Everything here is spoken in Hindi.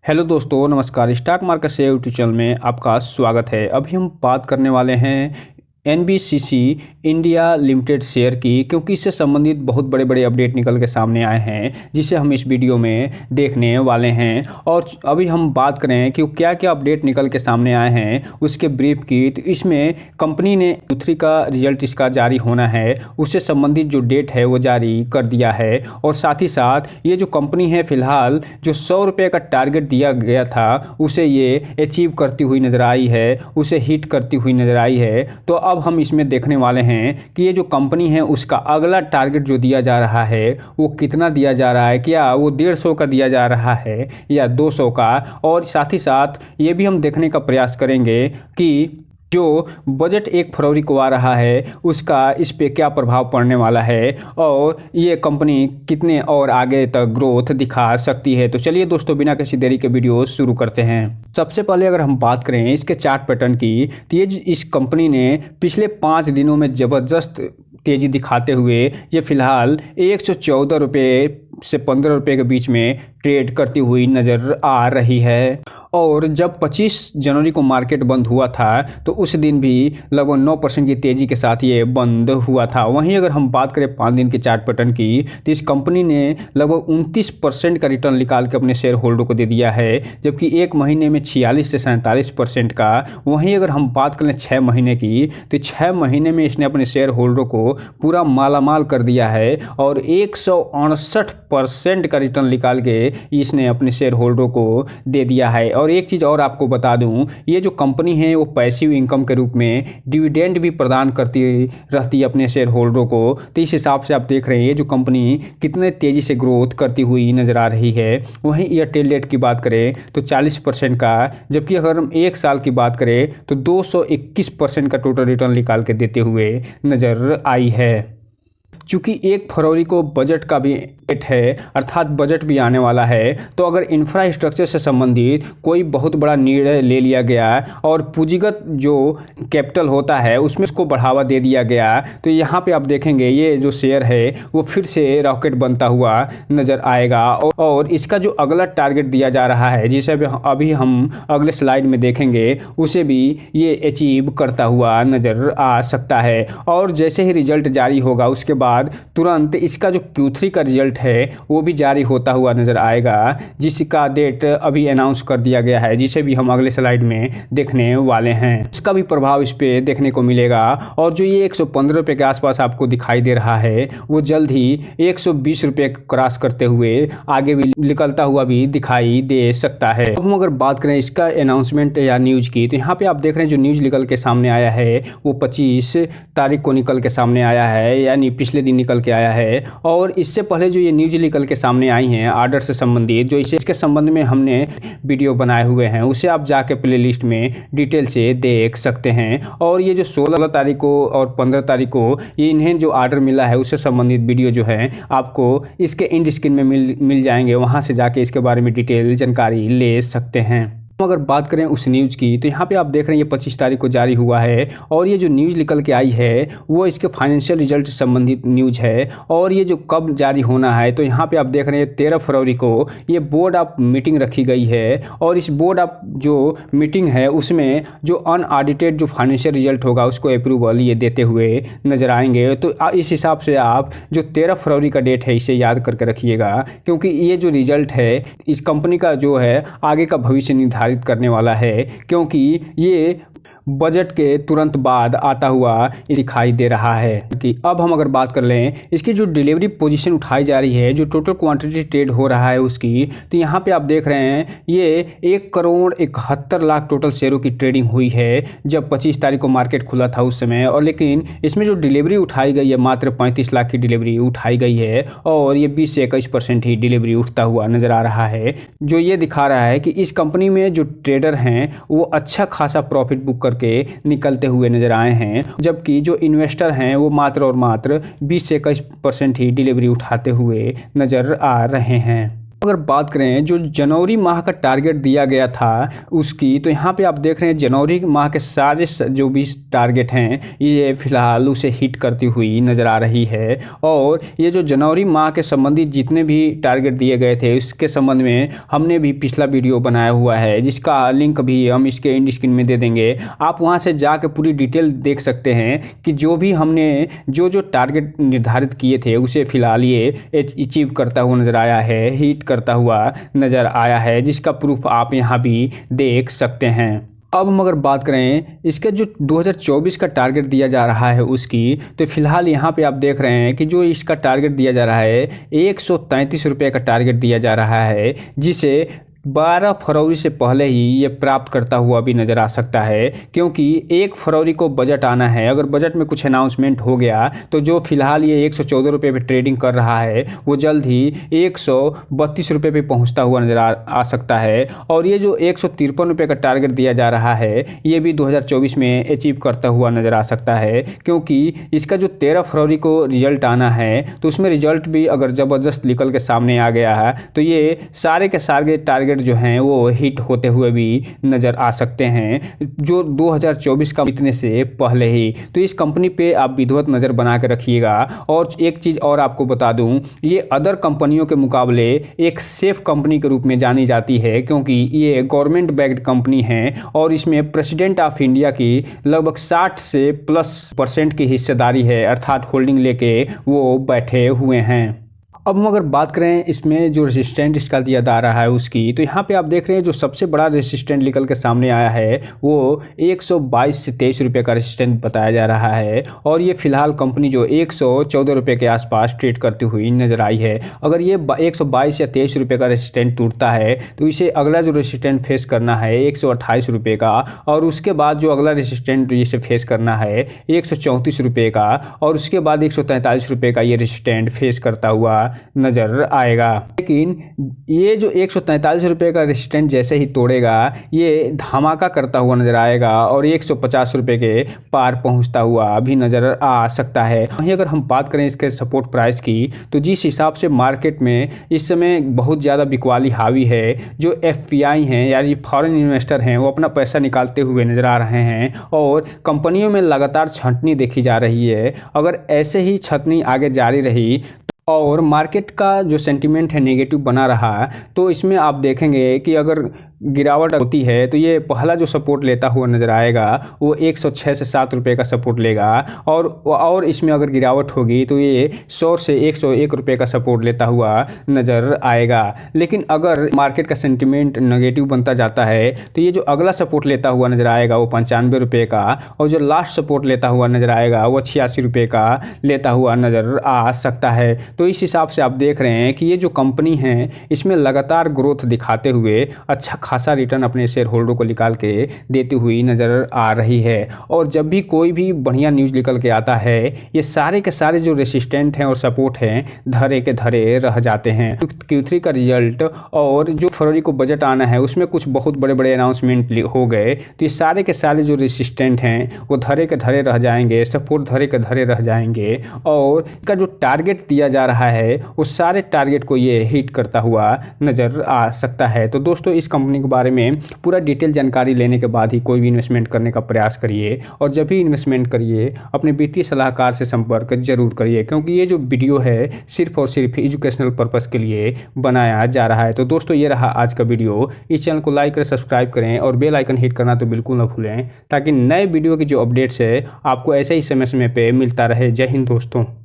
हेलो दोस्तों, नमस्कार। स्टॉक मार्केट से यूट्यूब चैनल में आपका स्वागत है। अभी हम बात करने वाले हैं एनबीसीसी इंडिया लिमिटेड शेयर की, क्योंकि इससे संबंधित बहुत बड़े बड़े अपडेट निकल के सामने आए हैं जिसे हम इस वीडियो में देखने वाले हैं। और अभी हम बात करें कि क्या क्या अपडेट निकल के सामने आए हैं उसके ब्रीफ की, तो इसमें कंपनी ने Q3 का रिजल्ट इसका जारी होना है, उससे संबंधित जो डेट है वो जारी कर दिया है। और साथ ही साथ ये जो कंपनी है फिलहाल जो 100 रुपये का टारगेट दिया गया था उसे ये अचीव करती हुई नज़र आई है, उसे हिट करती हुई नज़र आई है। तो अब हम इसमें देखने वाले हैं कि ये जो कंपनी है उसका अगला टारगेट जो दिया जा रहा है वो कितना दिया जा रहा है, क्या वो 150 का दिया जा रहा है या 200 का। और साथ ही साथ ये भी हम देखने का प्रयास करेंगे कि जो बजट 1 फरवरी को आ रहा है उसका इस पे क्या प्रभाव पड़ने वाला है और ये कंपनी कितने और आगे तक ग्रोथ दिखा सकती है। तो चलिए दोस्तों, बिना किसी देरी के वीडियो शुरू करते हैं। सबसे पहले अगर हम बात करें इसके चार्ट पैटर्न की, तो ये इस कंपनी ने पिछले 5 दिनों में ज़बरदस्त तेज़ी दिखाते हुए ये फिलहाल 114 रुपये से 15 रुपये के बीच में ट्रेड करती हुई नज़र आ रही है। और जब 25 जनवरी को मार्केट बंद हुआ था तो उस दिन भी लगभग 9% की तेज़ी के साथ ये बंद हुआ था। वहीं अगर हम बात करें 5 दिन के चार्ट पैटर्न की, तो इस कंपनी ने लगभग 29% का रिटर्न निकाल के अपने शेयर होल्डर को दे दिया है, जबकि एक महीने में 46 से 47% का। वहीं अगर हम बात करें 6 महीने की, तो 6 महीने में इसने अपने शेयर होल्डर को पूरा मालामाल कर दिया है और 168% का रिटर्न निकाल के इसने अपने शेयर होल्डर को दे दिया है। और एक चीज़ और आपको बता दूं, ये जो कंपनी है वो पैसिव इनकम के रूप में डिविडेंड भी प्रदान करती रहती है अपने शेयर होल्डरों को। तो इस हिसाब से आप देख रहे हैं ये जो कंपनी कितने तेज़ी से ग्रोथ करती हुई नज़र आ रही है। वहीं एयरटेल रेट की बात करें तो 40% का, जबकि अगर हम 1 साल की बात करें तो 221% का टोटल रिटर्न निकाल के देते हुए नज़र आई है। चूँकि 1 फरवरी को बजट का भी डेट है, अर्थात बजट भी आने वाला है, तो अगर इंफ्रास्ट्रक्चर से संबंधित कोई बहुत बड़ा निर्णय ले लिया गया और पूंजीगत जो कैपिटल होता है उसमें उसको बढ़ावा दे दिया गया, तो यहाँ पे आप देखेंगे ये जो शेयर है वो फिर से रॉकेट बनता हुआ नज़र आएगा। और इसका जो अगला टारगेट दिया जा रहा है, जिसे अभी हम अगले स्लाइड में देखेंगे, उसे भी ये अचीव करता हुआ नज़र आ सकता है। और जैसे ही रिजल्ट जारी होगा उसके बाद तुरंत इसका जो Q3 का रिजल्ट है वो भी जारी होता हुआ नज़र आएगा, जिसका डेट अभी अनाउंस कर दिया गया है, जिसे भी हम अगले स्लाइड में देखने वाले हैं। इसका भी प्रभाव इस पे देखने को मिलेगा। और जो ये 115 रुपये के आसपास आपको दिखाई दे रहा है वो जल्द ही 120 रुपये क्रॉस करते हुए आगे भी निकलता हुआ भी दिखाई दे सकता है। अब हम अगर बात करें इसका अनाउंसमेंट या न्यूज़ की, तो यहाँ पे आप देख रहे हैं जो न्यूज़ निकल के सामने आया है वो 25 तारीख को निकल के सामने आया है, यानी पिछले दिन निकल के आया है। और इससे पहले जो ये न्यूज़ निकल के सामने आई हैं आर्डर से संबंधित, जो इसके संबंध में हमने वीडियो बनाए हुए हैं, उसे आप जाके प्लेलिस्ट में डिटेल से देख सकते हैं। और ये जो 16 तारीख को और 15 तारीख को ये इन्हें जो आर्डर मिला है उससे संबंधित वीडियो जो है आपको इसके एंड स्क्रीन में मिल जाएंगे, वहाँ से जाके इसके बारे में डिटेल जानकारी ले सकते हैं। अगर बात करें उस न्यूज़ की, तो यहाँ पे आप देख रहे हैं ये 25 तारीख को जारी हुआ है और ये जो न्यूज़ निकल के आई है वो इसके फाइनेंशियल रिजल्ट से संबंधित न्यूज़ है। और ये जो कब जारी होना है, तो यहाँ पे आप देख रहे हैं 13 फरवरी को ये बोर्ड ऑफ मीटिंग रखी गई है। और इस बोर्ड ऑफ जो मीटिंग है उसमें जो अनऑडिटेड जो फाइनेंशियल रिजल्ट होगा उसको अप्रूवल ये देते हुए नज़र आएंगे। तो इस हिसाब से आप जो 13 फरवरी का डेट है इसे याद करके रखिएगा, क्योंकि ये जो रिजल्ट है इस कंपनी का जो है आगे का भविष्य निर्धारित करने वाला है, क्योंकि ये बजट के तुरंत बाद आता हुआ दिखाई दे रहा है। कि अब हम अगर बात कर लें इसकी जो डिलीवरी पोजीशन उठाई जा रही है, जो टोटल क्वांटिटी ट्रेड हो रहा है उसकी, तो यहाँ पे आप देख रहे हैं ये 1,71,00,000 टोटल शेयरों की ट्रेडिंग हुई है जब 25 तारीख को मार्केट खुला था उस समय। और लेकिन इसमें जो डिलीवरी उठाई गई है मात्र 35 लाख की डिलीवरी उठाई गई है और ये 20 से 21% ही डिलीवरी उठता हुआ नज़र आ रहा है, जो ये दिखा रहा है कि इस कंपनी में जो ट्रेडर हैं वो अच्छा खासा प्रॉफिट बुक करके निकलते हुए नजर आए हैं, जबकि जो इन्वेस्टर हैं वो मात्र और मात्र 20 से 21% ही डिलीवरी उठाते हुए नजर आ रहे हैं। अगर बात करें जो जनवरी माह का टारगेट दिया गया था उसकी, तो यहाँ पे आप देख रहे हैं जनवरी माह के सारे जो भी टारगेट हैं ये फिलहाल उसे हिट करती हुई नज़र आ रही है। और ये जो जनवरी माह के संबंधित जितने भी टारगेट दिए गए थे उसके संबंध में हमने भी पिछला वीडियो बनाया हुआ है, जिसका लिंक भी हम इसके एंड स्क्रीन में दे देंगे। आप वहाँ से जाकर पूरी डिटेल देख सकते हैं कि जो भी हमने जो टारगेट निर्धारित किए थे उसे फिलहाल ये अचीव करता हुआ नज़र आया है, हिट करता हुआ नज़र आया है, जिसका प्रूफ आप यहाँ भी देख सकते हैं। अब हम अगर बात करें इसके जो 2024 का टारगेट दिया जा रहा है उसकी, तो फिलहाल यहाँ पे आप देख रहे हैं कि जो इसका टारगेट दिया जा रहा है 133 रुपये का टारगेट दिया जा रहा है, जिसे 12 फरवरी से पहले ही ये प्राप्त करता हुआ भी नज़र आ सकता है, क्योंकि 1 फरवरी को बजट आना है। अगर बजट में कुछ अनाउंसमेंट हो गया तो जो फिलहाल ये 114 रुपये पे ट्रेडिंग कर रहा है वो जल्द ही 132 रुपये पे पहुंचता हुआ नज़र आ सकता है। और ये जो 153 रुपये का टारगेट दिया जा रहा है ये भी 2024 में अचीव करता हुआ नज़र आ सकता है, क्योंकि इसका जो 13 फरवरी को रिजल्ट आना है तो उसमें रिजल्ट भी अगर ज़बरदस्त निकल के सामने आ गया है तो ये सारे के सारे टारगेट जो हैं वो हिट होते हुए भी नज़र आ सकते हैं, जो 2024 का बीतने से पहले ही। तो इस कंपनी पे आप विधिवत नज़र बना के रखिएगा। और एक चीज़ और आपको बता दूं, ये अदर कंपनियों के मुकाबले एक सेफ कंपनी के रूप में जानी जाती है, क्योंकि ये गवर्नमेंट बैक्ड कंपनी है और इसमें प्रेसिडेंट ऑफ इंडिया की लगभग 60 से +% की हिस्सेदारी है, अर्थात होल्डिंग लेके वो बैठे हुए हैं। अब हम अगर बात करें इसमें जो रेसिस्टेंट इसका दिया जा रहा है उसकी, तो यहाँ पे आप देख रहे हैं जो सबसे बड़ा रेसिस्टेंट निकल के सामने आया है वो 122 से 23 रुपये का रेसिस्टेंट बताया जा रहा है। और ये फिलहाल कंपनी जो 114 रुपये के आसपास ट्रेड करती हुई नज़र आई है। अगर ये 122 या 23 रुपये का रेसिस्टेंट टूटता है तो इसे अगला जो रेसिस्टेंट फेस करना है 128 रुपये का, और उसके बाद जो अगला रेसिस्टेंट इसे फेस करना है 134 रुपये का, और उसके बाद 143 रुपये का ये रेसिस्टेंट फेस करता हुआ नजर आएगा। लेकिन ये जो 143 रुपये का रेजिस्टेंस जैसे ही तोड़ेगा ये धमाका करता हुआ नजर आएगा और 150 रुपये के पार पहुंचता हुआ भी नजर आ सकता है। वहीं अगर हम बात करें इसके सपोर्ट प्राइस की, तो जिस हिसाब से मार्केट में इस समय बहुत ज़्यादा बिकवाली हावी है, जो FPI हैं यानी फॉरेन इन्वेस्टर हैं वो अपना पैसा निकालते हुए नजर आ रहे हैं और कंपनियों में लगातार छंटनी देखी जा रही है। अगर ऐसे ही छंटनी आगे जारी रही और मार्केट का जो सेंटीमेंट है नेगेटिव बना रहा, तो इसमें आप देखेंगे कि अगर गिरावट होती है तो ये पहला जो सपोर्ट लेता हुआ नज़र आएगा वो 106 से 7 रुपये का सपोर्ट लेगा, और इसमें अगर गिरावट होगी तो ये 100 से 101 रुपये का सपोर्ट लेता हुआ नज़र आएगा। लेकिन अगर मार्केट का सेंटीमेंट नेगेटिव बनता जाता है तो ये जो अगला सपोर्ट लेता हुआ नज़र आएगा वो 95 रुपये का, और जो लास्ट सपोर्ट लेता हुआ नज़र आएगा वो 86 रुपये का लेता हुआ नज़र आ सकता है। तो इस हिसाब से आप देख रहे हैं कि ये जो कंपनी है इसमें लगातार ग्रोथ दिखाते हुए अच्छा खासा रिटर्न अपने शेयर होल्डर को निकाल के देती हुई नज़र आ रही है। और जब भी कोई भी बढ़िया न्यूज़ निकल के आता है ये सारे के सारे जो रेसिस्टेंट हैं और सपोर्ट हैं धरे के धरे रह जाते हैं। Q3 का रिजल्ट और जो फरवरी को बजट आना है उसमें कुछ बहुत बड़े बड़े अनाउंसमेंट हो गए, तो ये सारे के सारे जो रेसिस्टेंट हैं वो धरे के धरे रह जाएंगे, सपोर्ट धरे के धरे रह जाएंगे, और इसका जो टारगेट दिया जा रहा है वो सारे टारगेट को ये हिट करता हुआ नज़र आ सकता है। तो दोस्तों इस कंपनी के बारे में पूरा डिटेल जानकारी लेने के बाद ही कोई भी इन्वेस्टमेंट करने का प्रयास करिए, और जब भी इन्वेस्टमेंट करिए अपने वित्तीय सलाहकार से संपर्क जरूर करिए, क्योंकि ये जो वीडियो है सिर्फ और सिर्फ एजुकेशनल पर्पस के लिए बनाया जा रहा है। तो दोस्तों ये रहा आज का वीडियो। इस चैनल को लाइक करें, सब्सक्राइब करें और बेल आइकन हिट करना तो बिल्कुल ना भूलें, ताकि नए वीडियो की जो अपडेट्स है आपको ऐसे ही समय समय पे मिलता रहे। जय हिंद दोस्तों।